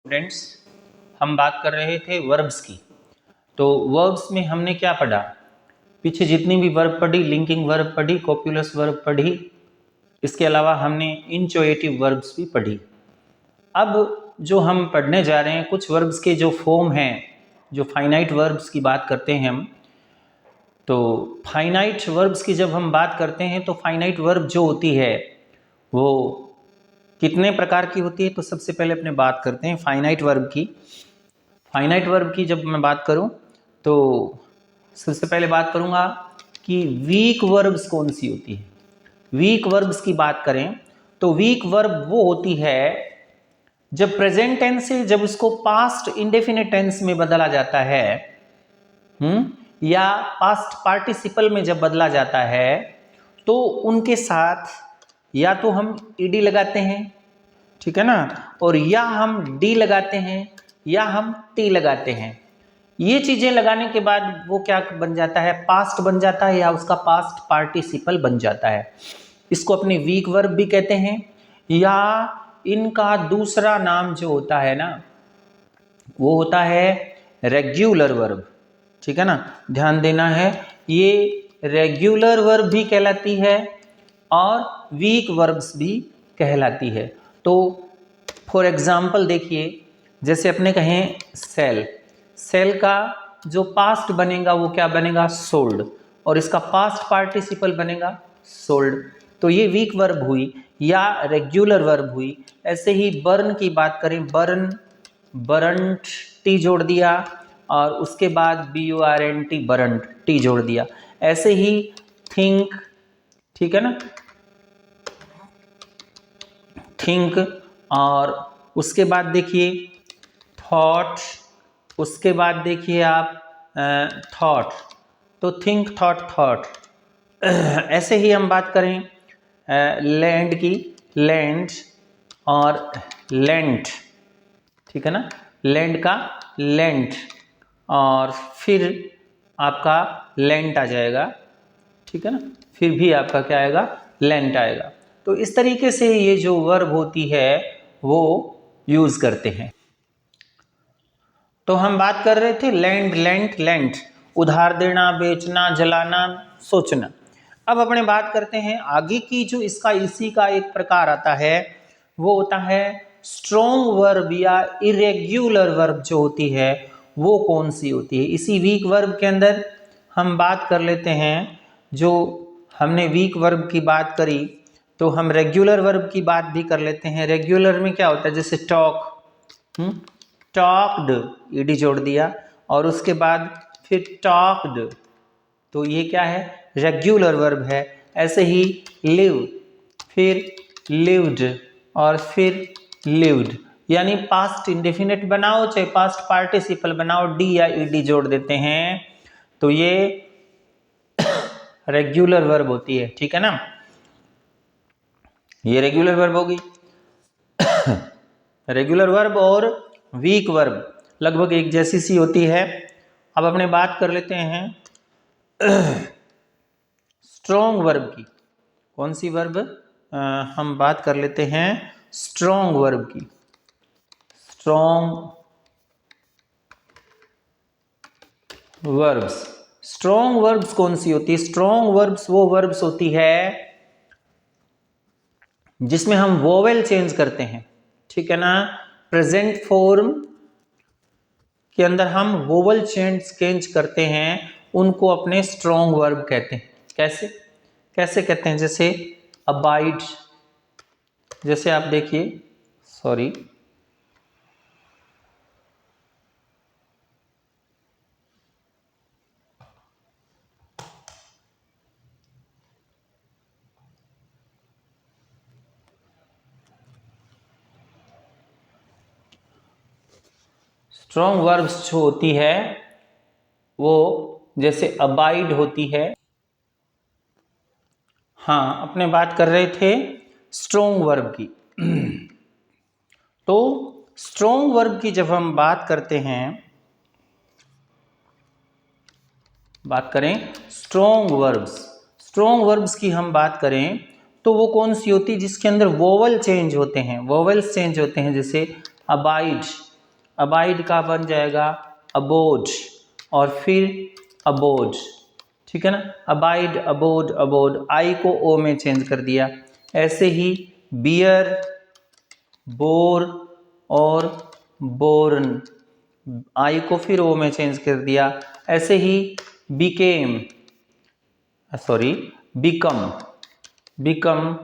Students, हम बात कर रहे थे वर्ब्स की। तो वर्ब्स में हमने क्या पढ़ा? पीछे जितनी भी वर्ब पढ़ी, लिंकिंग वर्ब पढ़ी, कॉपुलस वर्ब पढ़ी, इसके अलावा हमने इंचोएटिव वर्ब्स भी पढ़ी। अब जो हम पढ़ने जा रहे हैं, कुछ वर्ब्स के जो फॉर्म हैं, जो फाइनाइट वर्ब्स की बात करते हैं हम। तो फाइनाइट वर्ब्स की जब हम बात करते हैं तो फाइनाइट वर्ब जो होती है वो कितने प्रकार की होती है? तो सबसे पहले अपने बात करते हैं फाइनाइट वर्ब की। फाइनाइट वर्ब की जब मैं बात करूं तो सबसे पहले बात करूंगा कि वीक वर्ब्स कौन सी होती है। वीक वर्ब्स की बात करें तो वीक वर्ब वो होती है जब प्रेजेंट टेंस से जब उसको पास्ट इंडेफिनिट टेंस में बदला जाता है, या पास्ट पार्टिसिपल में जब बदला जाता है तो उनके साथ या तो हम ईडी लगाते हैं, ठीक है ना, और या हम डी लगाते हैं या हम टी लगाते हैं। ये चीजें लगाने के बाद वो क्या बन जाता है? पास्ट बन जाता है या उसका पास्ट पार्टिसिपल बन जाता है। इसको अपनी वीक वर्ब भी कहते हैं, या इनका दूसरा नाम जो होता है ना वो होता है रेगुलर वर्ब, ठीक है ना। ध्यान देना है, ये रेगुलर वर्ब भी कहलाती है और वीक वर्ब्स भी कहलाती है। तो फॉर एग्जाम्पल देखिए, जैसे अपने कहें सेल, सेल का जो पास्ट बनेगा वो क्या बनेगा? सोल्ड, और इसका पास्ट पार्टिसिपल बनेगा सोल्ड। तो ये वीक वर्ब हुई या रेगुलर वर्ब हुई। ऐसे ही बर्न की बात करें, बर्न, बरंट, टी जोड़ दिया, और उसके बाद BURNT, बरंट, टी जोड़ दिया। ऐसे ही थिंक, ठीक है ना, थिंक, और उसके बाद देखिए थॉट, उसके बाद देखिए आप थॉट, तो थिंक, थॉट, थॉट। ऐसे ही हम बात करें लैंड की, लैंड और लेंट, ठीक है ना, लैंड का लेंट, और फिर आपका लेंट आ जाएगा, ठीक है ना, फिर भी आपका क्या आएगा? लेंट आएगा। तो इस तरीके से ये जो वर्ब होती है वो यूज करते हैं। तो हम बात कर रहे थे लैंड, लेंट, लेंट, उधार देना, बेचना, जलाना, सोचना। अब अपने बात करते हैं आगे की, जो इसका इसी का एक प्रकार आता है वो होता है स्ट्रॉन्ग वर्ब या इरेग्युलर वर्ब जो होती है वो कौन सी होती है। इसी वीक वर्ब के अंदर हम बात कर लेते हैं, जो हमने वीक वर्ब की बात करी तो हम रेगुलर वर्ब की बात भी कर लेते हैं। रेगुलर में क्या होता है? जैसे टॉक, टॉक्ड, ईडी जोड़ दिया, और उसके बाद फिर टॉक्ड, तो ये क्या है? रेगुलर वर्ब है। ऐसे ही लिव, फिर लिव्ड, और फिर लिव्ड, यानी पास्ट इंडेफिनिट बनाओ चाहे पास्ट पार्टिसिपल बनाओ, डी या ईडी जोड़ देते हैं तो ये रेगुलर वर्ब होती है, ठीक है ना। ये रेगुलर वर्ब होगी। रेगुलर वर्ब और वीक वर्ब लगभग एक जैसी सी होती है। अब अपने बात कर लेते हैं स्ट्रॉन्ग वर्ब की। कौन सी वर्ब? हम बात कर लेते हैं स्ट्रॉन्ग वर्ब की। स्ट्रॉन्ग वर्ब्स, स्ट्रॉन्ग वर्ब्स कौन सी होती है? स्ट्रॉन्ग वर्ब्स वो वर्ब्स होती है जिसमें हम वोवेल चेंज करते हैं, ठीक है ना। प्रेजेंट फॉर्म के अंदर हम वोवेल चेंज करते हैं, उनको अपने स्ट्रॉन्ग वर्ब कहते हैं। कैसे कैसे कहते हैं? जैसे अबाइड, जैसे आप देखिए, सॉरी, स्ट्रॉन्ग वर्ब्स जो होती है वो जैसे अबाइड होती है। हाँ, अपने बात कर रहे थे स्ट्रॉन्ग वर्ब की। तो स्ट्रॉन्ग वर्ब की जब हम बात करते हैं, बात करें स्ट्रॉन्ग वर्ब्स, स्ट्रॉन्ग वर्ब्स की हम बात करें तो वो कौन सी होती है? जिसके अंदर वोवल चेंज होते हैं, वोवल्स चेंज होते हैं। जैसे अबाइड, अबाइड का बन जाएगा अबोड और फिर अबोड, ठीक है ना, अबाइड अबोड अबोड, आई को ओ में चेंज कर दिया। ऐसे ही बियर, बोर और बोर्न, आई को फिर ओ में चेंज कर दिया। ऐसे he became, sorry become, become,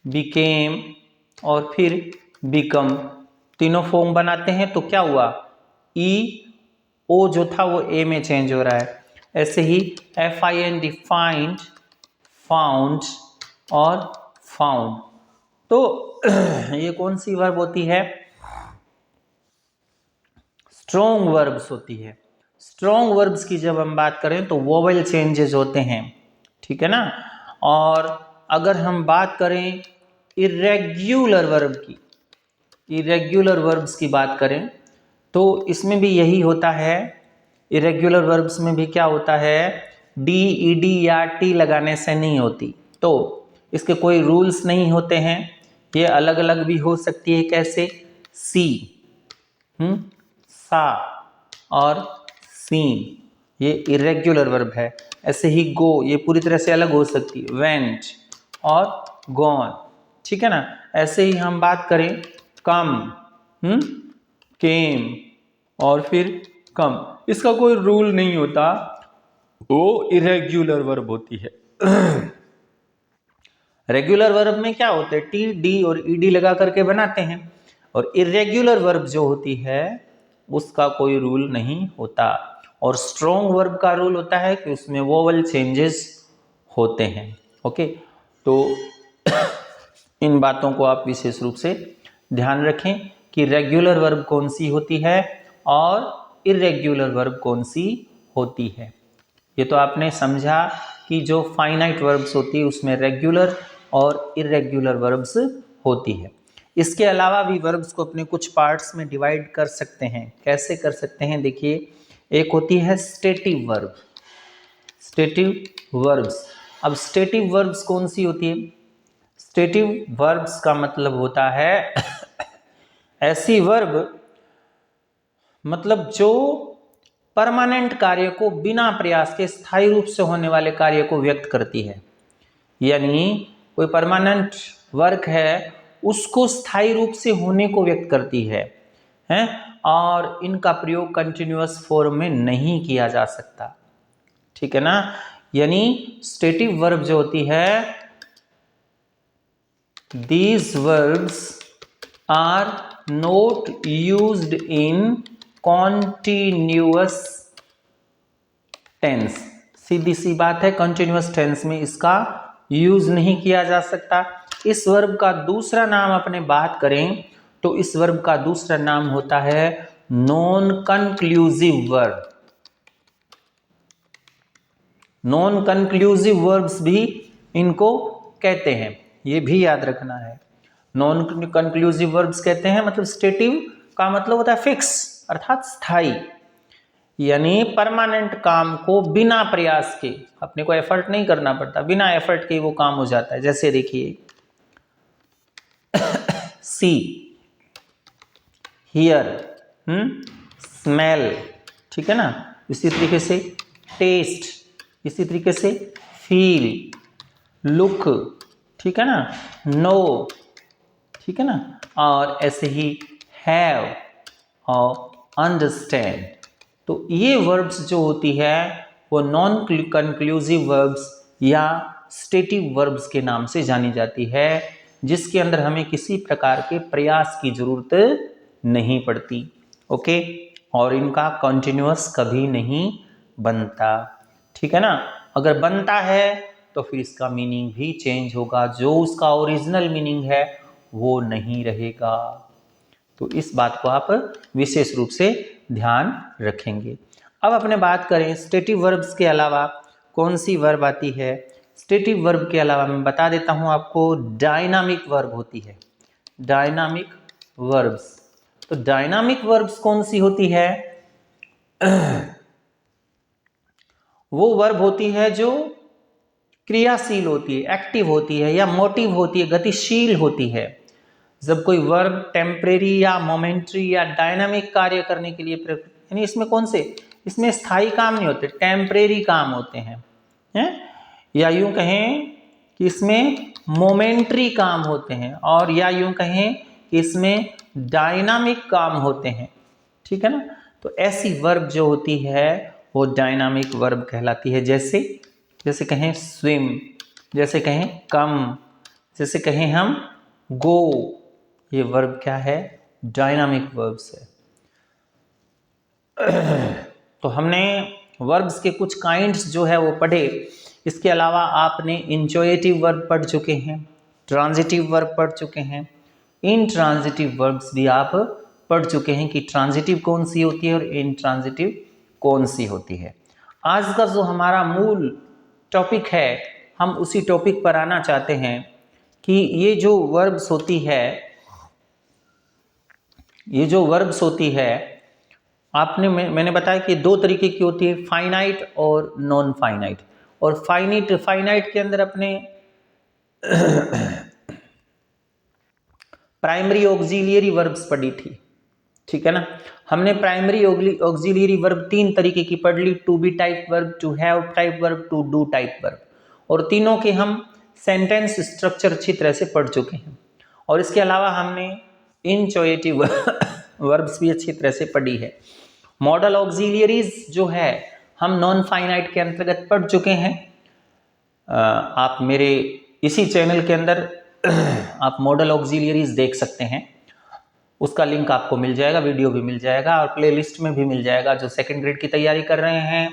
became और फिर बिकम, तीनों फॉर्म बनाते हैं तो क्या हुआ, ई ओ जो था वो ए में चेंज हो रहा है। ऐसे ही F I N D, find, found और फाउंड। तो ये कौन सी वर्ब होती है, स्ट्रॉन्ग वर्ब्स होती है। स्ट्रॉन्ग वर्ब्स की जब हम बात करें तो वोवेल चेंजेस होते हैं, ठीक है ना। और अगर हम बात करें इरेग्युलर वर्ब की, इरेग्युलर वर्ब्स की बात करें तो इसमें भी यही होता है। इरेग्युलर वर्ब्स में भी क्या होता है, डी ई डी या टी लगाने से नहीं होती, तो इसके कोई रूल्स नहीं होते हैं। ये अलग अलग भी हो सकती है, कैसे, सी, सा और सीन, ये इरेग्युलर वर्ब है। ऐसे ही गो, ये पूरी तरह से अलग हो सकती है, वेंट और गॉन, ठीक है ना। ऐसे ही हम बात करें कम, केम और फिर कम, इसका कोई रूल नहीं होता, वो इरेग्युलर वर्ब होती है। रेगुलर वर्ब में क्या होते हैं, टी डी और ईडी लगा करके बनाते हैं, और इरेग्युलर वर्ब जो होती है उसका कोई रूल नहीं होता। और स्ट्रॉन्ग वर्ब का रूल होता है कि उसमें वोवल चेंजेस होते हैं। ओके, तो इन बातों को आप विशेष रूप से ध्यान रखें कि रेगुलर वर्ब कौन सी होती है और इरेग्युलर वर्ब कौन सी होती है। ये तो आपने समझा कि जो फाइनाइट वर्ब्स होती है उसमें रेगुलर और इरेग्युलर वर्ब्स होती है। इसके अलावा भी वर्ब्स को अपने कुछ पार्ट्स में डिवाइड कर सकते हैं। कैसे कर सकते हैं, देखिए, एक होती है स्टेटिव वर्ब, स्टेटिव वर्ब्स। अब स्टेटिव वर्ब्स कौन सी होती है, स्टेटिव वर्ब्स का मतलब होता है ऐसी वर्ब, मतलब जो परमानेंट कार्य को बिना प्रयास के स्थायी रूप से होने वाले कार्य को व्यक्त करती है। यानी कोई परमानेंट वर्क है उसको स्थायी रूप से होने को व्यक्त करती है, हैं? और इनका प्रयोग कंटिन्यूअस फॉर्म में नहीं किया जा सकता, ठीक है ना। यानी स्टेटिव वर्ब जो होती है, these verbs are not used in continuous tense। सीधी सी बात है, कंटिन्यूअस टेंस में इसका यूज नहीं किया जा सकता। इस वर्ब का दूसरा नाम अपने बात करें तो इस वर्ब का दूसरा नाम होता है non conclusive verb. Non conclusive verbs भी इनको कहते हैं, ये भी याद रखना है। नॉन कंक्लूसिव वर्ब्स कहते हैं, मतलब स्टेटिव का मतलब होता है फिक्स, अर्थात स्थायी, यानी परमानेंट काम को बिना प्रयास के, अपने को एफर्ट नहीं करना पड़ता, बिना एफर्ट के वो काम हो जाता है। जैसे देखिए सी, हियर, स्मेल, ठीक है ना। इसी तरीके से टेस्ट, इसी तरीके से फील, लुक, ठीक है ना, नो, ठीक है ना, और ऐसे ही हैव और अंडरस्टैंड। तो ये वर्ब्स जो होती है वो नॉन कंक्लूसिव वर्ब्स या स्टेटिव वर्ब्स के नाम से जानी जाती है, जिसके अंदर हमें किसी प्रकार के प्रयास की जरूरत नहीं पड़ती। ओके, और इनका कंटिन्यूअस कभी नहीं बनता, ठीक है ना। अगर बनता है तो फिर इसका मीनिंग भी चेंज होगा, जो उसका ओरिजिनल मीनिंग है वो नहीं रहेगा। तो इस बात को आप विशेष रूप से ध्यान रखेंगे। अब अपने बात करें स्टेटिव वर्ब्स के अलावा कौन सी वर्ब आती है। स्टेटिव वर्ब के अलावा मैं बता देता हूं आपको, डायनामिक वर्ब होती है, डायनामिक वर्ब्स। तो डायनामिक वर्ब्स कौन सी होती है, वो वर्ब होती है जो क्रियाशील होती है, एक्टिव होती है या मोटिव होती है, गतिशील होती है। जब कोई वर्ब टेम्परेरी या मोमेंट्री या डायनामिक कार्य करने के लिए यानी इसमें कौन से, इसमें स्थायी काम नहीं होते, टेम्परेरी काम होते हैं, या यूं कहें कि इसमें मोमेंट्री काम होते हैं, और या यूं कहें कि इसमें डायनामिक काम होते हैं, ठीक है ना। तो ऐसी वर्ब जो होती है वो डायनामिक वर्ब कहलाती है। जैसे कहें स्विम, जैसे कहें कम, जैसे कहें हम गो, ये वर्ब क्या है, डायनामिक वर्ब्स है। तो हमने वर्ब्स के कुछ काइंड्स जो है वो पढ़े। इसके अलावा आपने इंट्रोगेटिव वर्ब पढ़ चुके हैं, ट्रांजिटिव वर्ब पढ़ चुके हैं, इंट्रांजिटिव वर्ब्स भी आप पढ़ चुके हैं कि ट्रांजिटिव कौन सी होती है और इंट्रांजिटिव कौन सी होती है। आज का जो हमारा मूल टॉपिक है, हम उसी टॉपिक पर आना चाहते हैं कि ये जो वर्ब्स होती है, मैंने बताया कि दो तरीके की होती है, फाइनाइट और नॉन फाइनाइट। और फाइनाइट के अंदर अपने प्राइमरी ऑक्सिलियरी वर्ब्स पढ़ी थी, ठीक है ना। हमने प्राइमरी ऑक्सिलियरी वर्ब 3 तरीके की पढ़ ली, to be type verb, to have type verb, to do type verb, और तीनों के हम सेंटेंस स्ट्रक्चर अच्छी तरह से पढ़ चुके हैं। और इसके अलावा हमने इंट्रोगेटिव वर्ब्स भी अच्छी तरह से पढ़ी है। मॉडल ऑक्सिलियरीज जो है हम नॉन फाइनाइट के अंतर्गत पढ़ चुके हैं। आप मेरे इसी चैनल के अंदर आप मॉडल ऑक्सिलियरीज देख सकते हैं, उसका लिंक आपको मिल जाएगा, वीडियो भी मिल जाएगा और प्लेलिस्ट में भी मिल जाएगा, जो सेकंड ग्रेड की तैयारी कर रहे हैं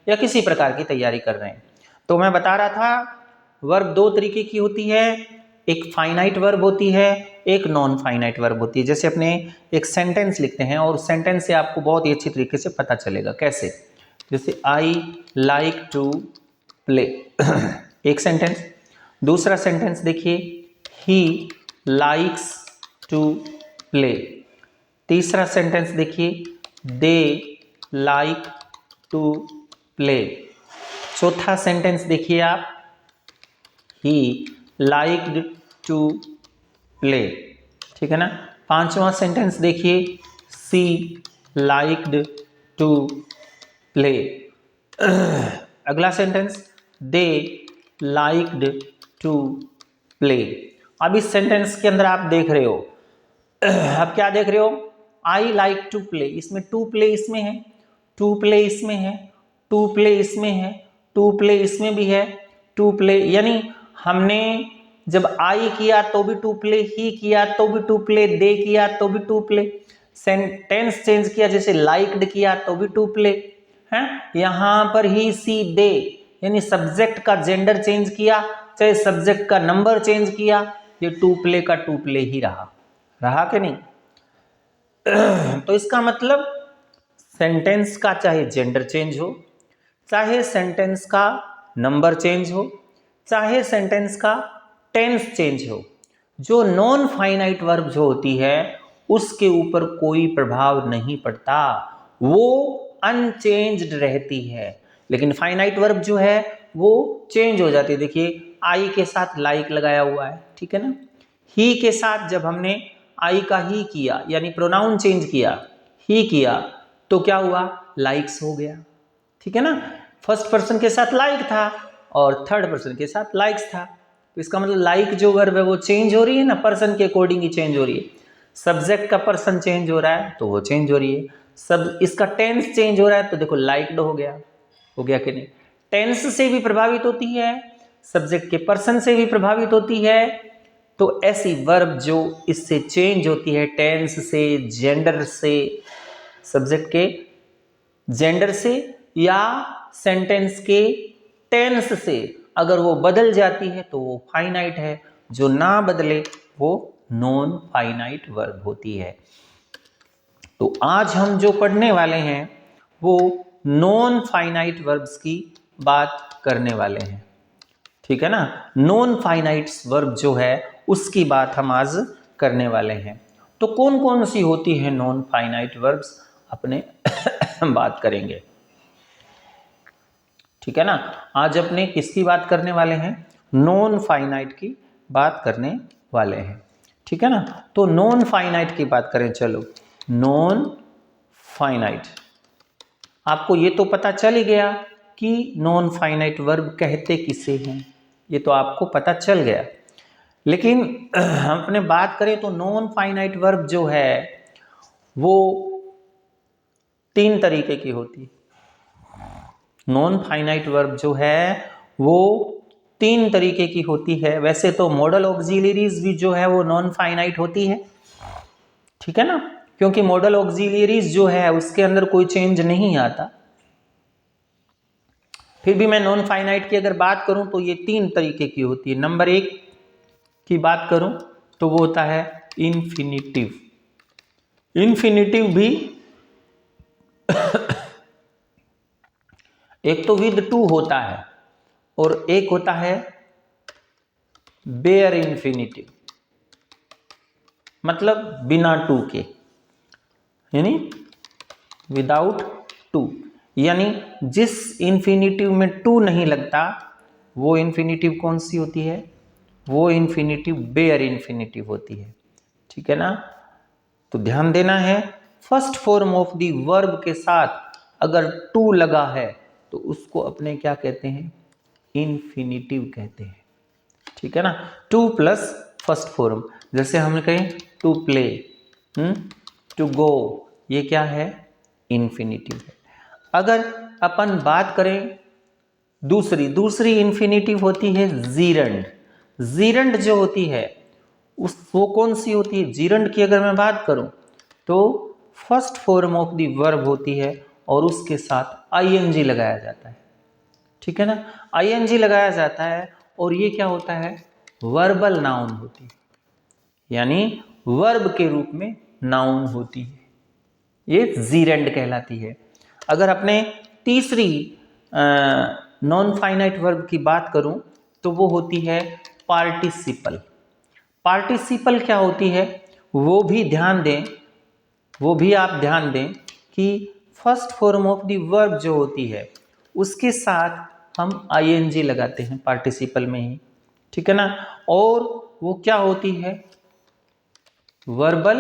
या किसी प्रकार की तैयारी कर रहे हैं। तो मैं बता रहा था वर्ब 2 तरीके की होती है, एक फाइनाइट वर्ब होती है, एक नॉन फाइनाइट वर्ब होती है। जैसे अपने एक सेंटेंस लिखते हैं और सेंटेंस से आपको बहुत ही अच्छी तरीके से पता चलेगा कैसे। जैसे आई लाइक टू प्ले एक सेंटेंस। दूसरा सेंटेंस देखिए, ही लाइक्स टू प्ले। तीसरा सेंटेंस देखिए, दे लाइक टू प्ले। चौथा सेंटेंस देखिए आप, ही लाइक्ड टू प्ले, ठीक है ना। पांचवा सेंटेंस देखिए, सी लाइक्ड टू प्ले। अगला sentence, they liked to play. अब इस सेंटेंस के अंदर आप देख रहे हो, अब क्या देख रहे हो, आई लाइक टू प्ले, इसमें टू प्ले इसमें है, टू प्ले इसमें है, टू प्ले इसमें है, टू प्ले इसमें भी है, टू प्ले, यानी हमने जब आई किया तो भी टू प्ले, ही किया तो भी टू प्ले, दे किया तो भी टू प्ले, सेंटेंस चेंज किया जैसे लाइक्ड किया तो भी टू प्ले है। यहां पर ही सी दे यानी सब्जेक्ट का जेंडर चेंज किया, चाहे सब्जेक्ट का नंबर चेंज किया, ये टू प्ले का टू प्ले ही रहा कि नहीं। तो इसका मतलब सेंटेंस का चाहे जेंडर चेंज हो, चाहे सेंटेंस का नंबर चेंज हो, चाहे सेंटेंस का टेंस चेंज हो, जो नॉन फाइनाइट वर्ब जो होती है उसके ऊपर कोई प्रभाव नहीं पड़ता, वो अनचेंज्ड रहती है। लेकिन फाइनाइट वर्ब जो है वो चेंज हो जाती है। देखिए आई के साथ लाइक लगाया हुआ है, ठीक है ना। ही के साथ जब हमने आई का ही किया यानी प्रोनाउन चेंज किया, ही किया, तो क्या हुआ, लाइक्स हो गया, ठीक है ना। फर्स्ट पर्सन के साथ लाइक था और थर्ड पर्सन के साथ लाइक्स था, तो इसका मतलब लाइक जो वर्ब है वो चेंज हो रही है ना, पर्सन के अकॉर्डिंग ही चेंज हो रही है। सब्जेक्ट का पर्सन चेंज हो रहा है तो वो चेंज हो रही है, सब इसका टेंस चेंज हो रहा है तो देखो लाइक्ड हो गया कि नहीं। टेंस से भी प्रभावित होती है, सब्जेक्ट के पर्सन से भी प्रभावित होती है। तो ऐसी वर्ब जो इससे चेंज होती है, टेंस से, जेंडर से, सब्जेक्ट के जेंडर से या सेंटेंस के टेंस से, अगर वो बदल जाती है तो वो फाइनाइट है, जो ना बदले वो नॉन फाइनाइट वर्ब होती है। तो आज हम जो पढ़ने वाले हैं वो नॉन फाइनाइट वर्ब्स की बात करने वाले हैं, ठीक है ना। नॉन फाइनाइट वर्ब जो है उसकी बात हम आज करने वाले हैं। तो कौन कौन सी होती है नॉन फाइनाइट वर्ब्स अपने बात करेंगे, ठीक है ना। आज अपने किसकी बात करने वाले हैं, नॉन फाइनाइट की बात करने वाले हैं, ठीक है ना। तो नॉन फाइनाइट की बात करें, चलो नॉन फाइनाइट, आपको ये तो पता चल ही गया कि नॉन फाइनाइट वर्ब कहते किसे हैं, ये तो आपको पता चल गया। लेकिन हम अपने बात करें तो नॉन फाइनाइट वर्ब जो है वो 3 तरीके की होती है। नॉन फाइनाइट वर्ब जो है वो 3 तरीके की होती है। वैसे तो मॉडल ऑक्सिलरीज भी जो है वो नॉन फाइनाइट होती है, ठीक है ना, क्योंकि मॉडल ऑक्सिलरीज जो है उसके अंदर कोई चेंज नहीं आता। फिर भी मैं नॉन फाइनाइट की अगर बात करूं तो ये 3 तरीके की होती है। नंबर 1 की बात करूं तो वो होता है इंफिनिटिव। इंफिनिटिव भी एक तो विद टू होता है और एक होता है बेयर इंफिनिटिव, मतलब बिना टू के, यानी विदाउट टू, यानी जिस इंफिनिटिव में टू नहीं लगता वो इंफिनिटिव कौन सी होती है, वो इंफिनिटिव बेयर इंफिनिटिव होती है, ठीक है ना। तो ध्यान देना है, first form of the verb के साथ अगर टू लगा है तो उसको अपने क्या कहते हैं, इंफिनिटिव कहते हैं, ठीक है ना। टू प्लस फर्स्ट फॉर्म, जैसे हम कहें टू प्ले, टू गो, ये क्या है, इंफिनिटिव है। अगर अपन बात करें दूसरी इंफिनिटिव होती है जीरंड। जीरंड जो होती है वो कौन सी होती है, जीरंड की अगर मैं बात करूं तो first form of the verb होती है और उसके साथ आईएनजी लगाया जाता है, ठीक है ना। आईएनजी लगाया जाता है और ये क्या होता है, वर्बल नाउन होती है, यानी वर्ब के रूप में नाउन होती है, ये जीरेंड कहलाती है। अगर अपने तीसरी नॉन फाइनाइट वर्ब की बात करूं तो वो होती है पार्टिसिपल। पार्टिसिपल क्या होती है, वो भी आप ध्यान दें कि first form of the verb जो होती है उसके साथ हम आईएनजी लगाते हैं पार्टिसिपल में ही, ठीक है ना। और वो क्या होती है, वर्बल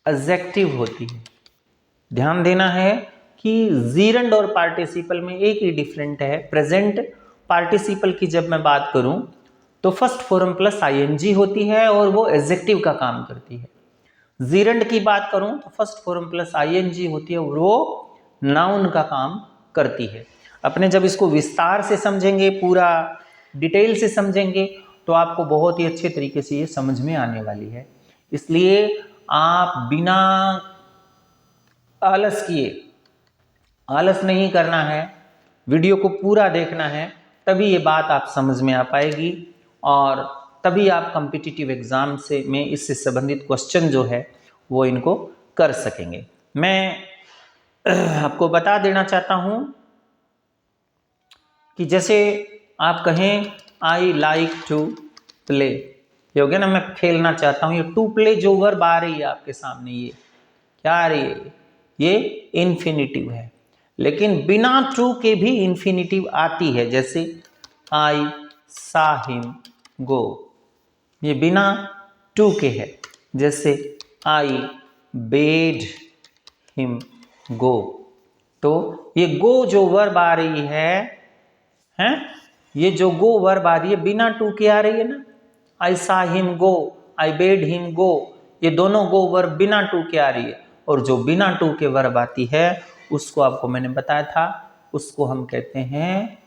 एडजेक्टिव होती है। ध्यान देना है कि जीरंड और पार्टिसिपल में एक ही डिफरेंट है। प्रेजेंट पार्टिसिपल की जब मैं बात करूं तो फर्स्ट फॉर्म प्लस आईएनजी होती है और वो एडजेक्टिव का काम करती है। जीरंड की बात करूं तो फर्स्ट फॉर्म प्लस आईएनजी होती है और वो नाउन का काम करती है। अपने जब इसको विस्तार से समझेंगे, पूरा डिटेल से समझेंगे तो आपको बहुत ही अच्छे तरीके से ये समझ में आने वाली है। इसलिए आप बिना आलस किए, आलस नहीं करना है, वीडियो को पूरा देखना है, तभी ये बात आप समझ में आ पाएगी और तभी आप कॉम्पिटिटिव एग्जाम से में इससे संबंधित क्वेश्चन जो है वो इनको कर सकेंगे। मैं आपको बता देना चाहता हूं कि जैसे आप कहें आई लाइक टू प्ले, ये हो गया ना, मैं खेलना चाहता हूं, ये टू प्ले जो वर्ब आ रही है आपके सामने, ये क्या आ रही है, ये इन्फिनिटिव है। लेकिन बिना टू के भी इन्फिनिटिव आती है, जैसे आई सा हिम गो, ये बिना टू के है। जैसे आई बेड हिम गो, तो ये गो जो वर्ब आ रही है, ये जो गो वर्ब आ रही है बिना टू के आ रही है ना। आई सा हिम गो, आई बेड हिम गो, ये दोनों गो वर्ब बिना टू के आ रही है। और जो बिना टू के वर्ब आती है उसको आपको मैंने बताया था, उसको हम कहते हैं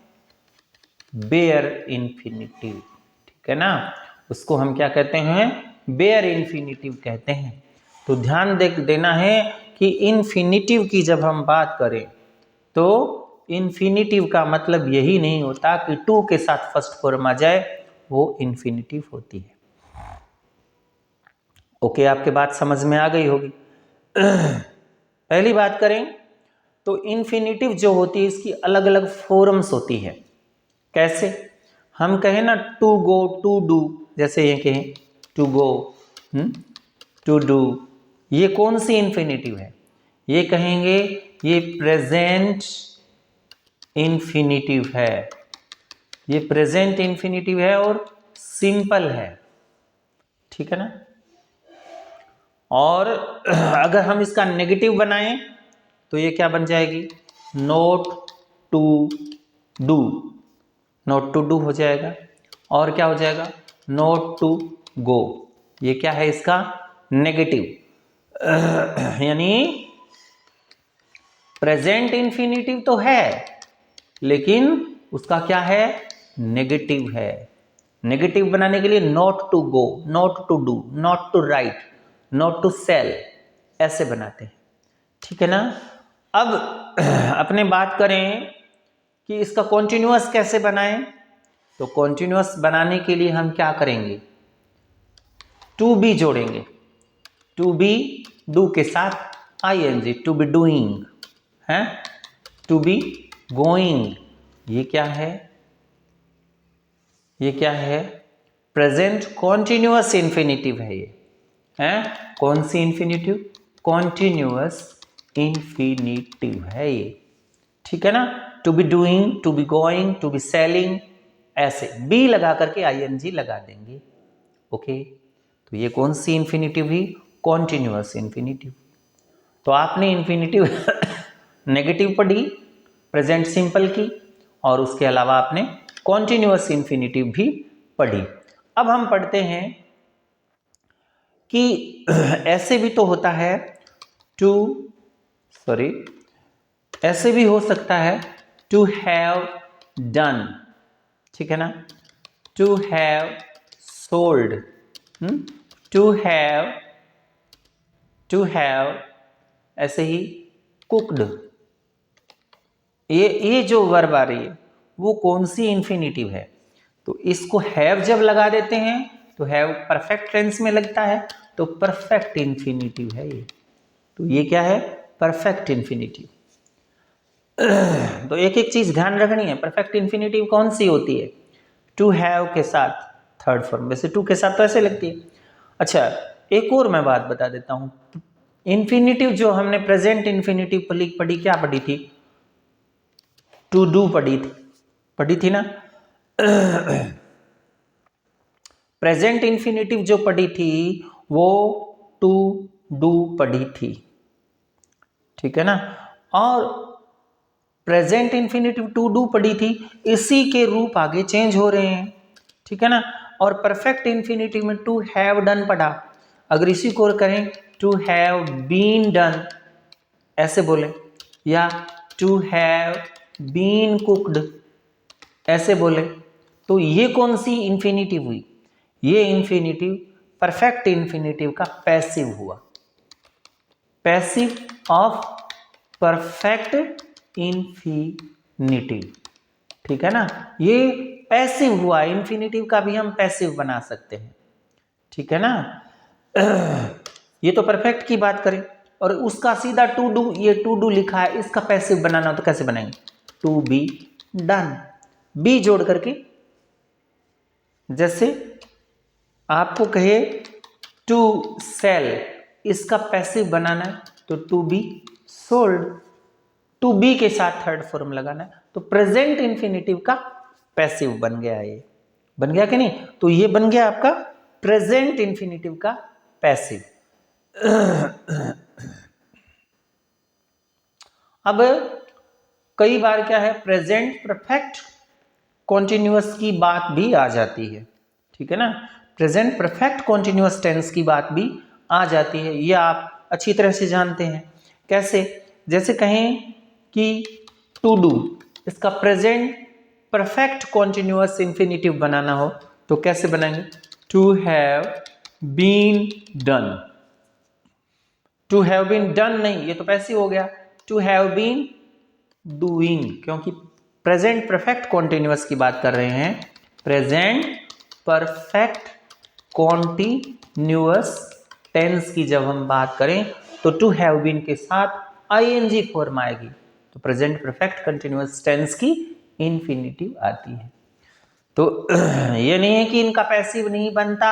बेयर इन्फिनिटिव, ठीक है ना। उसको हम क्या कहते हैं, बेयर इन्फिनिटिव कहते हैं। तो ध्यान देना है कि इन्फिनिटिव की जब हम बात करें तो इन्फिनिटिव का मतलब यही नहीं होता कि टू के साथ फर्स्ट फॉर्म आ जाए, वो इन्फिनिटिव होती है। ओके, आपके बात समझ में आ गई होगी। पहली बात करें तो इन्फिनिटिव जो होती है इसकी अलग अलग फॉर्म्स होती है। कैसे, हम कहें ना टू गो टू डू, जैसे ये कहें टू गो टू डू, ये कौन सी इन्फिनिटिव है, ये कहेंगे ये प्रेजेंट इन्फिनिटिव है, ये प्रेजेंट इन्फिनिटिव है और सिंपल है, ठीक है ना। और अगर हम इसका नेगेटिव बनाएं तो ये क्या बन जाएगी, not to do, not to do हो जाएगा। और क्या हो जाएगा, नॉट टू गो। ये क्या है इसका नेगेटिव, यानी प्रेजेंट इंफिनिटिव तो है लेकिन उसका क्या है, नेगेटिव है। नेगेटिव बनाने के लिए not to go, not to do, not to write, not to sell, ऐसे बनाते हैं, ठीक है ना। अब अपने बात करें कि इसका कॉन्टिन्यूअस कैसे बनाएं, तो कॉन्टिन्यूअस बनाने के लिए हम क्या करेंगे, टू बी जोड़ेंगे। टू बी डू के साथ आईएनजी, टू बी डूइंग है, टू बी गोइंग, ये क्या है, ये क्या है, प्रेजेंट कॉन्टिन्यूअस इंफिनिटिव है ये, है कौन सी इंफिनिटिव, कॉन्टिन्यूअस इंफिनिटिव है ये, ठीक है ना। To be doing, to be going, to be selling, ऐसे बी लगा करके आईएनजी लगा देंगे, ओके। तो ये कौन सी इंफिनिटिव हुई, कॉन्टिन्यूअस इंफिनिटिव। तो आपने इंफिनिटिव नेगेटिव पढ़ी प्रेजेंट सिंपल की, और उसके अलावा आपने कॉन्टिन्यूअस इंफिनिटिव भी पढ़ी। अब हम पढ़ते हैं कि ऐसे भी तो होता है ऐसे भी हो सकता है टू हैव डन, ठीक है ना, to have sold, to have ऐसे ही कुक्ड। ये जो वर्ब आ रही है वो कौन सी इंफिनिटिव है, तो इसको हैव जब लगा देते हैं तो हैव परफेक्ट टेंस में लगता है, तो परफेक्ट इंफिनिटिव है ये। तो ये क्या है, परफेक्ट इंफिनिटिव। तो एक एक चीज ध्यान रखनी है, परफेक्ट इंफिनिटिव कौन सी होती है, टू हैव के साथ थर्ड फॉर्म, वैसे टू के साथ तो ऐसे लगती है। अच्छा, एक और मैं बात बता देता हूं, इंफिनिटिव जो हमने प्रेजेंट इंफिनिटिव पढ़ी क्या पढ़ी थी, टू डू पढ़ी थी ना। प्रेजेंट इंफिनिटिव जो पढ़ी थी वो टू डू पढ़ी थी, ठीक है ना। और प्रेजेंट इंफिनिटिव टू डू पढ़ी थी, इसी के रूप आगे चेंज हो रहे हैं, ठीक है ना। और परफेक्ट इंफिनिटिव में टू हैव डन पढ़ा, अगर इसी को करें टू हैव बीन डन ऐसे बोले, या टू हैव बीन कुक्ड ऐसे बोले, तो ये कौन सी इंफिनिटिव हुई, ये इंफिनिटिव परफेक्ट इंफिनिटिव का पैसिव हुआ, पैसिव ऑफ परफेक्ट इंफिनिटिव, ठीक है ना। ये पैसिव हुआ, इंफिनिटिव का भी हम पैसिव बना सकते हैं, ठीक है ना। ये तो परफेक्ट की बात करें, और उसका सीधा टू डू, ये टू डू लिखा है, इसका पैसिव बनाना हो तो कैसे बनाएंगे, टू बी डन, बी जोड़ करके। जैसे आपको कहे टू सेल, इसका पैसिव बनाना है तो to be sold, to be के साथ थर्ड फॉर्म लगाना है, तो प्रेजेंट इंफिनिटिव का पैसिव बन गया, ये बन गया कि नहीं, तो ये बन गया आपका प्रेजेंट इंफिनिटिव का पैसिव। अब कई बार क्या है, प्रेजेंट परफेक्ट कॉन्टिन्यूअस की बात भी आ जाती है, ठीक है ना, प्रेजेंट परफेक्ट कॉन्टिन्यूअस टेंस की बात भी आ जाती है, ये आप अच्छी तरह से जानते हैं। कैसे, जैसे कहें कि टू डू, इसका प्रेजेंट परफेक्ट कॉन्टिन्यूअस इंफिनिटिव बनाना हो तो कैसे बनाएंगे, to have been done, to have been done नहीं, ये तो पैसिव हो गया, टू हैव बीन डूइंग, क्योंकि प्रेजेंट परफेक्ट कॉन्टिन्यूअस की बात कर रहे हैं, प्रेजेंट परफेक्ट कॉन्टिन्यूअस टेंस की जब हम बात करें तो टू हैव बीन के साथ आईएनजी फॉर्म आएगी, तो प्रेजेंट परफेक्ट कंटिन्यूअस टेंस की इंफिनिटिव आती है। तो ये नहीं है कि इनका पैसिव नहीं बनता,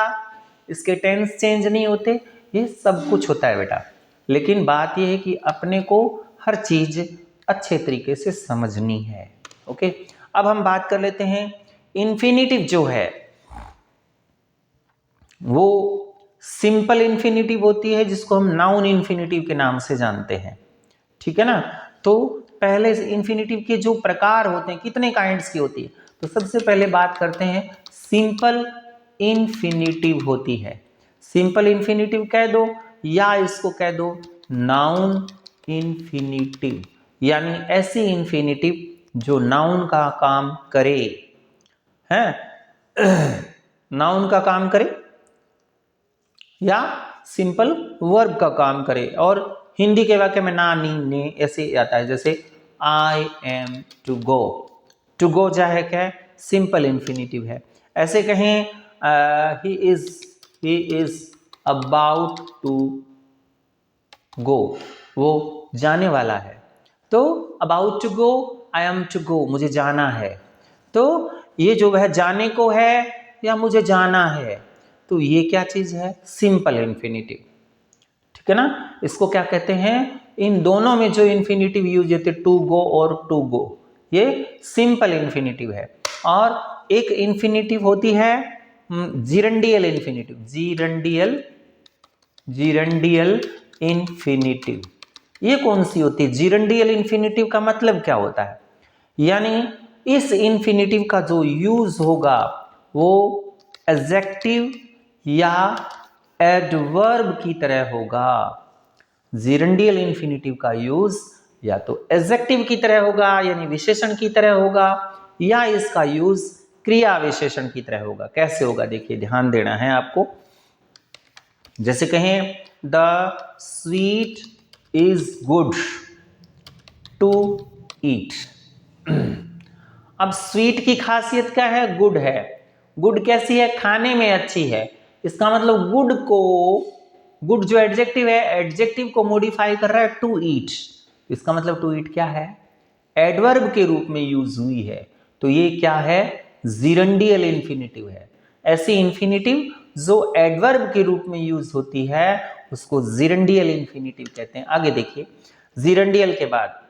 इसके टेंस चेंज नहीं होते, ये सब कुछ होता है बेटा, लेकिन बात यह है कि अपने को हर चीज अच्छे तरीके से समझनी है, ओके। अब हम बात कर लेते हैं, इंफिनिटिव जो है वो सिंपल इन्फिनिटिव होती है जिसको हम नाउन इन्फिनिटिव के नाम से जानते हैं, ठीक है ना। तो पहले इन्फिनिटिव के जो प्रकार होते हैं, कितने काइंड्स की होती है, तो सबसे पहले बात करते हैं सिंपल इन्फिनिटिव होती है। सिंपल इन्फिनिटिव कह दो या इसको कह दो नाउन इन्फिनिटिव, यानी ऐसी इन्फिनिटिव जो नाउन का काम करे, हैं नाउन का काम करे या सिंपल वर्ब का काम करे। और हिंदी के वाक्य में ना, नी, ने ऐसे आता है, जैसे I am to go. To go जो है क्या है, सिंपल इन्फिनिटिव है। ऐसे कहें he is about to go, वो जाने वाला है। तो about to go, I am to go, मुझे जाना है। तो ये जो है जाने को है या मुझे जाना है, तो ये क्या चीज है, सिंपल इन्फिनिटिव, ठीक है ना। इसको क्या कहते हैं, इन दोनों में जो इन्फिनिटिव यूज होते टू गो और टू गो, ये सिंपल इन्फिनिटिव है। और एक इन्फिनिटिव होती है जीरंडियल इन्फिनिटिव, जीरंडियल इन्फिनिटिव। ये कौन सी होती है, जीरंडियल इन्फिनिटिव का मतलब क्या होता है, यानी इस इन्फिनिटिव का जो यूज होगा वो एडजेक्टिव या एडवर्ब की तरह होगा। जीरंडियल इन्फिनिटिव का यूज या तो एडजेक्टिव की तरह होगा यानी विशेषण की तरह होगा, या इसका यूज क्रिया विशेषण की तरह होगा। कैसे होगा देखिए, ध्यान देना है आपको। जैसे कहें the sweet is good to eat. अब स्वीट की खासियत क्या है, गुड है। गुड कैसी है, खाने में अच्छी है। इसका मतलब गुड जो एडजेक्टिव है, एडजेक्टिव को मॉडिफाई कर रहा है टू ईट। इसका मतलब टू ईट क्या है, एडवर्ब के रूप में यूज हुई है। तो ये क्या है, जीरंडियल इन्फिनिटिव है। ऐसी इन्फिनिटिव जो एडवर्ब के रूप में यूज होती है उसको जीरंडियल इन्फिनिटिव कहते हैं। आगे देखिए, जीरंडियल के बाद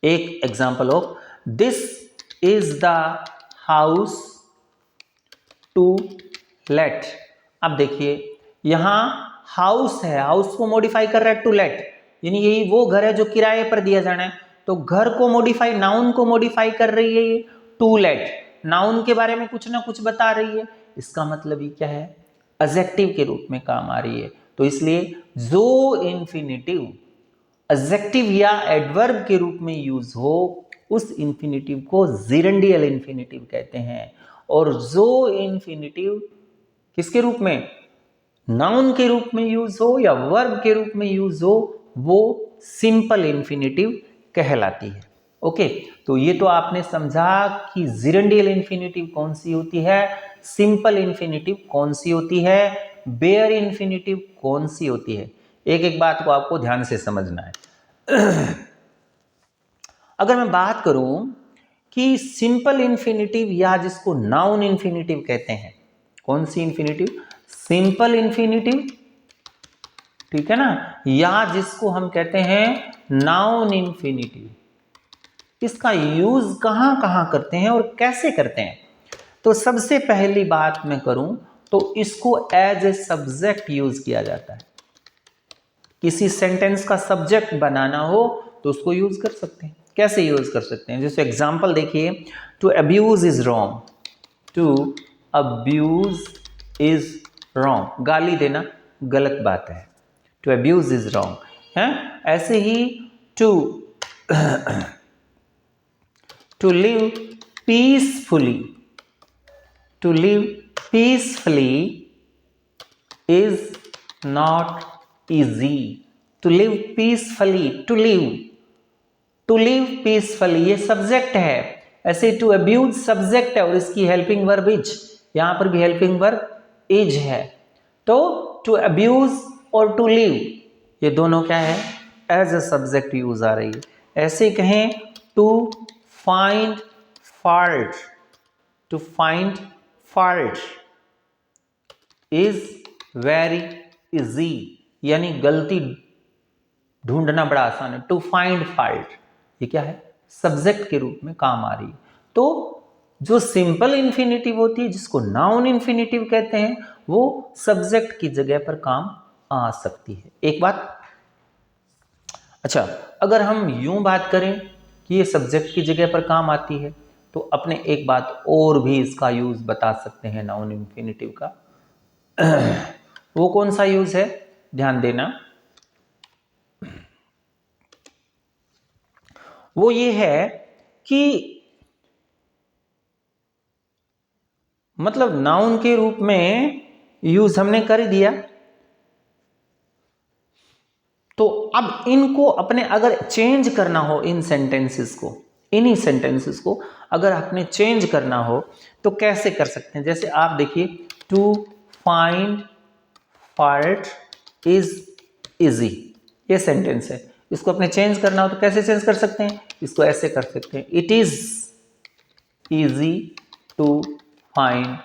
एक example of this is the house to let. अब देखिए यहां हाउस है, हाउस को मॉडिफाई कर रहा है टू लेट, यानी यही वो घर है जो किराए पर दिया जाना है। तो घर को मॉडिफाई, नाउन को मॉडिफाई कर रही है ये टू लेट, नाउन के बारे में कुछ ना कुछ बता रही है। इसका मतलब ये क्या है, एडजेक्टिव के रूप में काम आ रही है। तो इसलिए जो इन्फिनिटिव एडजेक्टिव या एडवर्ब के रूप में यूज हो उस इन्फिनिटिव को जीरंडियल इन्फिनिटिव कहते हैं। और जो इन्फिनिटिव किसके रूप में, नाउन के रूप में यूज हो या वर्ब के रूप में यूज हो, वो सिंपल इन्फिनिटिव कहलाती है। ओके, तो ये तो आपने समझा कि जीरंडियल इन्फिनिटिव कौन सी होती है, सिंपल इन्फिनिटिव कौन सी होती है, बेयर इन्फिनिटिव कौन सी होती है। एक एक बात को आपको ध्यान से समझना है। अगर मैं बात करूं कि सिंपल इन्फिनिटिव या जिसको नाउन इन्फिनिटिव कहते हैं, कौन सी इन्फिनिटिव, सिंपल इन्फिनिटिव, ठीक है ना, या जिसको हम कहते हैं नाउन इन्फिनिटिव, इसका यूज कहां कहां करते हैं और कैसे करते हैं। तो सबसे पहली बात मैं करूं तो इसको एज ए सब्जेक्ट यूज किया जाता है। किसी सेंटेंस का सब्जेक्ट बनाना हो तो उसको यूज कर सकते हैं। कैसे यूज कर सकते हैं, जैसे एग्जांपल देखिए, to abuse is wrong, to abuse is wrong, गाली देना गलत बात है, टू अब्यूज इज रॉन्ग है। ऐसे ही to to live peacefully, to live peacefully is not easy, to live peacefully, to live peacefully ये सब्जेक्ट है। ऐसे टू अब्यूज सब्जेक्ट है और इसकी हेल्पिंग वर्ब इज, यहां पर भी हेल्पिंग वर्ब इज है। तो टू अब्यूज और टू लिव ये दोनों क्या है, एज अ सब्जेक्ट यूज आ रही है। ऐसे कहें to find fault, to find fault is very easy, यानी गलती ढूंढना बड़ा आसान है। टू फाइंड फॉल्ट ये क्या है, सब्जेक्ट के रूप में काम आ रही है। तो जो सिंपल इंफिनिटिव होती है, जिसको नाउन इंफिनिटिव कहते हैं, वो सब्जेक्ट की जगह पर काम आ सकती है। एक बात। अच्छा, अगर हम यूं बात करें कि ये सब्जेक्ट की जगह पर काम आती है, तो अपने एक बात और भी इसका यूज बता सकते हैं नाउन इंफिनिटिव का। वो कौन सा यूज है, ध्यान देना। वो ये है कि मतलब नाउन के रूप में यूज हमने कर दिया, तो अब इनको अपने अगर चेंज करना हो, इन सेंटेंसेस को, इन्हीं सेंटेंसेस को अगर आपने चेंज करना हो तो कैसे कर सकते हैं। जैसे आप देखिए, to find fault is easy, ये सेंटेंस है। इसको अपने चेंज करना हो तो कैसे चेंज कर सकते हैं, इसको ऐसे कर सकते हैं, it is easy to find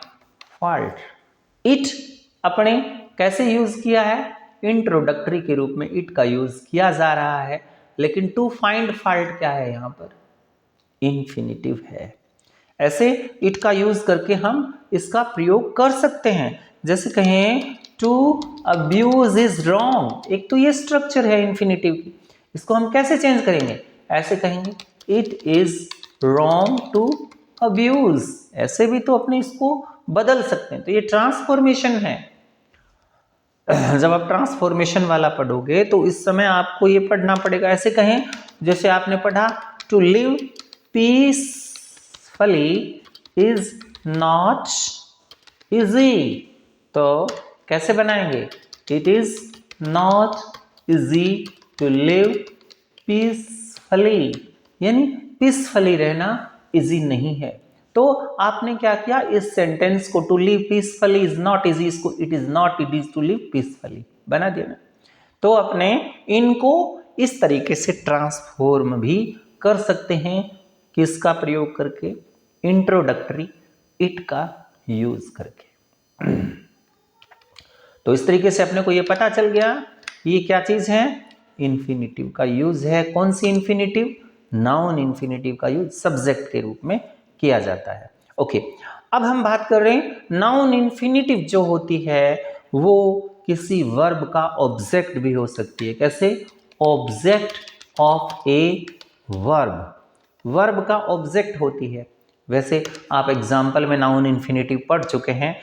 fault. It अपने कैसे यूज किया है, इंट्रोडक्टरी के रूप में इट का यूज किया जा रहा है, लेकिन टू फाइंड फॉल्ट क्या है, यहां पर इंफिनिटिव है। ऐसे इट का यूज करके हम इसका प्रयोग कर सकते हैं। जैसे कहें टू अब्यूज इज रॉन्ग, एक तो ये स्ट्रक्चर है इंफिनिटिव की, इसको हम कैसे चेंज करेंगे, ऐसे कहेंगे it is wrong to abuse, ऐसे भी तो अपने इसको बदल सकते हैं। तो ये ट्रांसफॉर्मेशन है। जब आप ट्रांसफॉर्मेशन वाला पढ़ोगे तो इस समय आपको ये पढ़ना पड़ेगा। ऐसे कहें, जैसे आपने पढ़ा to live peacefully is not easy, तो कैसे बनाएंगे, it is not easy to live peacefully, यानी पीसफुली रहना इजी नहीं है। तो आपने क्या किया, इस सेंटेंस को to live peacefully is not easy, इसको it is not easy to live peacefully बना दिया ना। तो अपने इनको इस तरीके से ट्रांसफॉर्म भी कर सकते हैं, किसका प्रयोग करके, इंट्रोडक्टरी इट का यूज करके। तो इस तरीके से अपने को ये पता चल गया ये क्या चीज है, इंफिनिटिव का यूज है। कौन सी इंफिनिटिव, नाउन इंफिनिटिव का यूज सब्जेक्ट के रूप में किया जाता है। ओके, अब हम बात कर रहे हैं नाउन इंफिनिटिव जो होती है वो किसी वर्ब का ऑब्जेक्ट भी हो सकती है। कैसे, object of a verb, verb का ऑब्जेक्ट होती है। वैसे आप एग्जाम्पल में नाउन इंफिनिटिव पढ़ चुके हैं,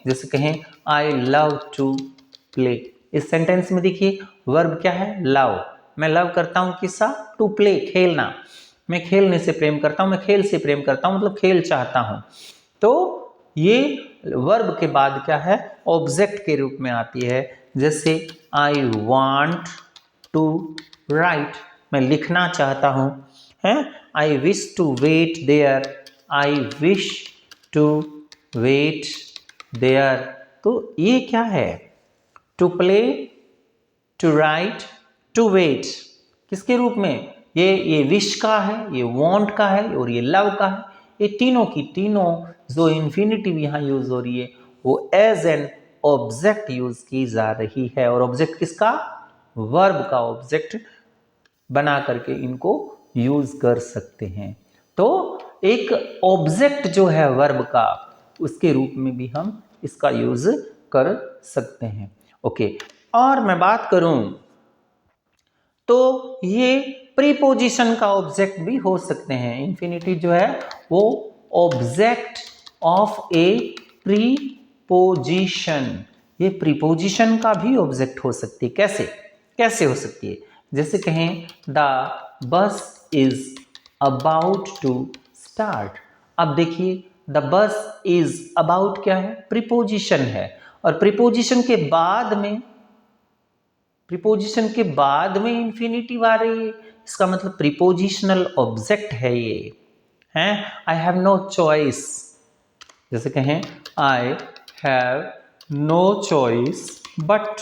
जैसे कहें आई लव टू प्ले, इस सेंटेंस में देखिए वर्ब क्या है, लव। मैं लव करता हूं किससा, टू प्ले, खेलना। मैं खेलने से प्रेम करता हूं, मैं खेल से प्रेम करता हूं, मतलब खेल चाहता हूं। तो ये वर्ब के बाद क्या है, ऑब्जेक्ट के रूप में आती है। जैसे आई वांट टू राइट, मैं लिखना चाहता हूं, है। I wish to wait there, I wish to wait there. तो ये क्या है, to play, to write, to wait, किसके रूप में, ये विश का है, ये वांट का है और ये लव का है। ये तीनों की तीनों जो इंफिनिटिव यहाँ यूज हो रही है वो एज एन ऑब्जेक्ट यूज की जा रही है। और ऑब्जेक्ट किसका, वर्ब का ऑब्जेक्ट बना करके इनको यूज कर सकते हैं। तो एक ऑब्जेक्ट जो है वर्ब का, उसके रूप में भी हम इसका यूज कर सकते हैं। ओके, और मैं बात करूं तो ये प्रीपोजिशन का ऑब्जेक्ट भी हो सकते हैं। इंफिनिटिव जो है वो ऑब्जेक्ट ऑफ ए प्रीपोजिशन, ये प्रीपोजिशन का भी ऑब्जेक्ट हो सकती है। कैसे, कैसे हो सकती है, जैसे कहें the bus is about to start. अब देखिए द बस इज अबाउट क्या है, प्रीपोजिशन है, और प्रीपोजिशन के बाद में, प्रीपोजिशन के बाद में इंफिनिटिव आ रही है, इसका मतलब प्रीपोजिशनल ऑब्जेक्ट है ये, है। आई हैव नो चॉइस, जैसे कहें I have no choice but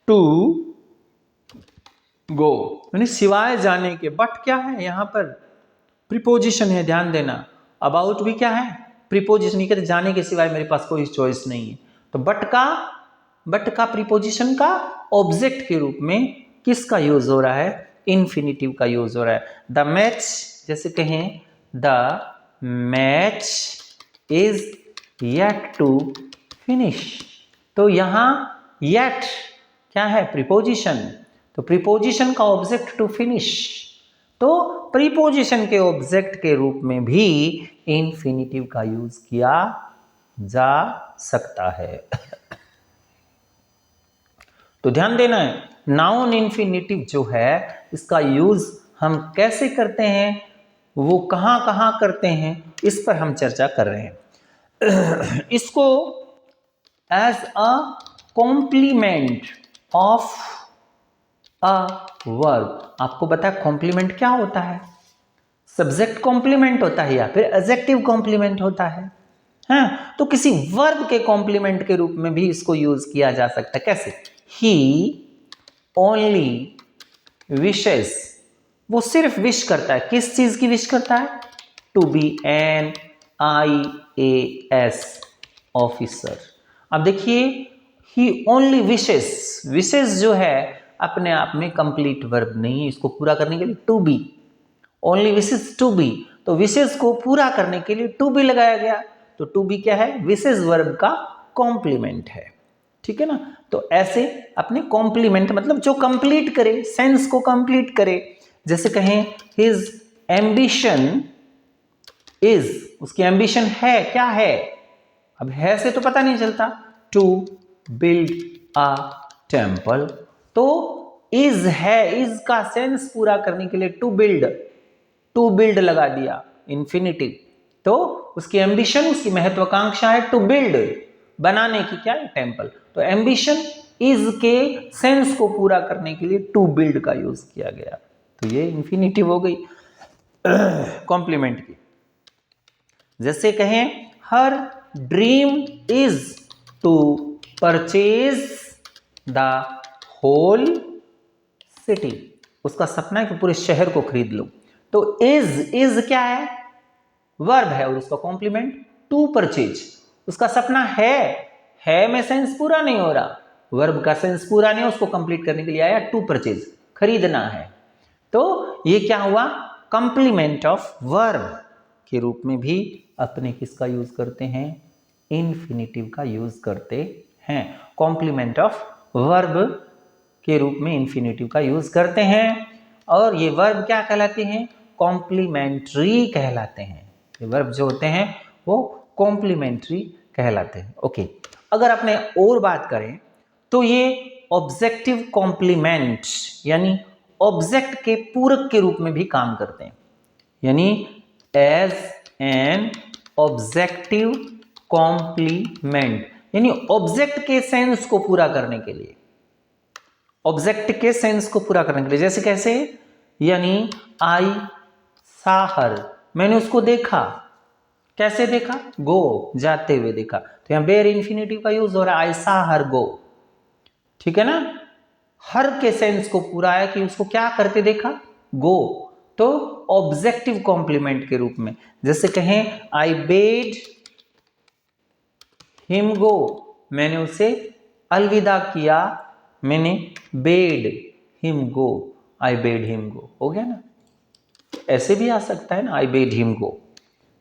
to go, यानी सिवाय जाने के। बट क्या है यहाँ पर, प्रीपोजिशन है, ध्यान देना। अबाउट भी क्या है, प्रीपोजिशन, ये कहते जाने के सिवाय मेरे पास कोई चॉइस नहीं है। तो बट का प्रीपोजिशन का ऑब्जेक्ट के रूप में किसका यूज हो रहा है, इंफिनिटिव का यूज हो रहा है। द मैच, जैसे कहें the match is yet to finish. तो यहां येट क्या है? प्रीपोजिशन। तो प्रीपोजिशन का ऑब्जेक्ट टू फिनिश, तो प्रीपोजिशन के ऑब्जेक्ट के रूप में भी इंफिनिटिव का यूज किया जा सकता है। तो ध्यान देना है, नाउन इंफिनिटिव जो है इसका यूज हम कैसे करते हैं, वो कहां कहां करते हैं, इस पर हम चर्चा कर रहे हैं। इसको as a complement of a verb, आपको पता है कॉम्प्लीमेंट क्या होता है? सब्जेक्ट कॉम्प्लीमेंट होता है या फिर एडजेक्टिव कॉम्प्लीमेंट होता है। हाँ, तो किसी वर्ब के कॉम्प्लीमेंट के रूप में भी इसको यूज किया जा सकता है। कैसे? ही ओनली विशेस, वो सिर्फ विश करता है। किस चीज की विश करता है? To be an IAS officer. अब देखिए, ही ओनली विशेस, विशेस जो है अपने आप में कंप्लीट वर्ब नहीं है, इसको पूरा करने के लिए to be, only wishes to be, तो विशेष को पूरा करने के लिए टू बी लगाया गया। तो टू बी क्या है? विशेष वर्ब का कॉम्प्लीमेंट है, ठीक है ना। तो ऐसे अपने कॉम्प्लीमेंट मतलब जो कंप्लीट करे, सेंस को कंप्लीट करे। जैसे कहें हिज एम्बिशन इज, उसकी एम्बिशन है, क्या है? अब है से तो पता नहीं चलता। टू बिल्ड अ टेम्पल, तो इज है, इज का सेंस पूरा करने के लिए टू बिल्ड लगा दिया इंफिनिटिव। तो उसकी एम्बिशन, उसकी महत्वाकांक्षा है टू बिल्ड, बनाने की, क्या है? टेम्पल। तो एम्बिशन इज के सेंस को पूरा करने के लिए टू बिल्ड का यूज किया गया। तो ये इंफिनिटिव हो गई कॉम्प्लीमेंट की। जैसे कहें her dream is to purchase the whole city, उसका सपना है कि पूरे शहर को खरीद लो। तो इज क्या है? वर्ब है, और उसका कॉम्प्लीमेंट टू परचेज, उसका सपना है में सेंस पूरा नहीं हो रहा, वर्ब का सेंस पूरा नहीं, उसको कंप्लीट करने के लिए आया टू परचेज, खरीदना है। तो ये क्या हुआ? कंप्लीमेंट ऑफ वर्ब के रूप में भी अपने किसका यूज करते हैं? इंफिनिटिव का यूज करते हैं। कॉम्प्लीमेंट ऑफ वर्ब के रूप में इंफिनिटिव का यूज करते हैं। और ये वर्ब क्या कहलाते हैं? कॉम्प्लीमेंट्री कहलाते हैं। ये वर्ब जो होते हैं वो कॉम्प्लीमेंट्री कहलाते हैं। ओके, अगर अपने और बात करें तो ये ऑब्जेक्टिव कॉम्प्लीमेंट यानी ऑब्जेक्ट के पूरक के रूप में भी काम करते हैं। यानी एज एन ऑब्जेक्टिव कॉम्प्लीमेंट, यानी ऑब्जेक्ट के सेंस को पूरा करने के लिए, ऑब्जेक्ट के सेंस को पूरा करने के लिए। जैसे कैसे? यानी आई सा हर, मैंने उसको देखा। कैसे देखा? गो, जाते हुए देखा। तो यहां बेयर इंफिनिटिव का यूज हो रहा है, आई सा हर गो, ठीक है ना। हर के सेंस को पूरा है कि उसको क्या करते देखा? गो। तो ऑब्जेक्टिव कॉम्प्लीमेंट के रूप में जैसे कहें आई बेड हिम गो, मैंने उसे अलविदा किया, मैंने बेड हिम गो, आई बेड हिम गो, हो गया ना। ऐसे भी आ सकता है ना, आई बेड हिम गो।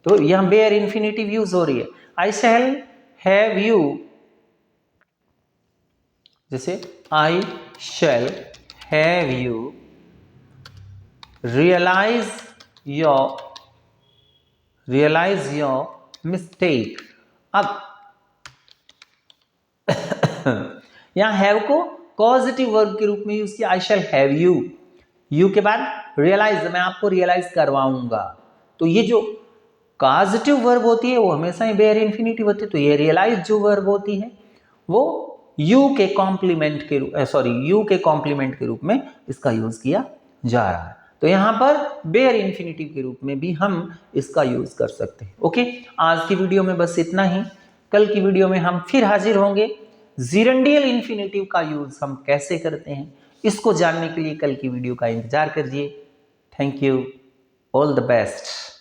तो यहां बेयर इंफिनिटिव यूज हो रही है। आई शैल हैव यू, जैसे I shall have you realise your mistake. अब यहां हैव को पॉजिटिव वर्ब के रूप में यूज किया, आई शैल हैव यू के बाद रियलाइज, मैं आपको रियलाइज करवाऊंगा। तो ये जो पॉजिटिव वर्ब होती है वो हमेशा ही बेयर इंफिनिटिव होती है। तो ये रियलाइज जो वर्ब होती है वो यू के कॉम्प्लीमेंट के रूप में इसका यूज किया जा रहा है। तो यहां पर बेयर इंफिनिटिव के रूप में भी हम इसका यूज कर सकते हैं। ओके, आज की वीडियो में बस इतना ही। कल की वीडियो में हम फिर हाजिर होंगे। जीरेंडियल इंफिनिटिव का यूज हम कैसे करते हैं इसको जानने के लिए कल की वीडियो का इंतजार करिए। Thank you, all the best.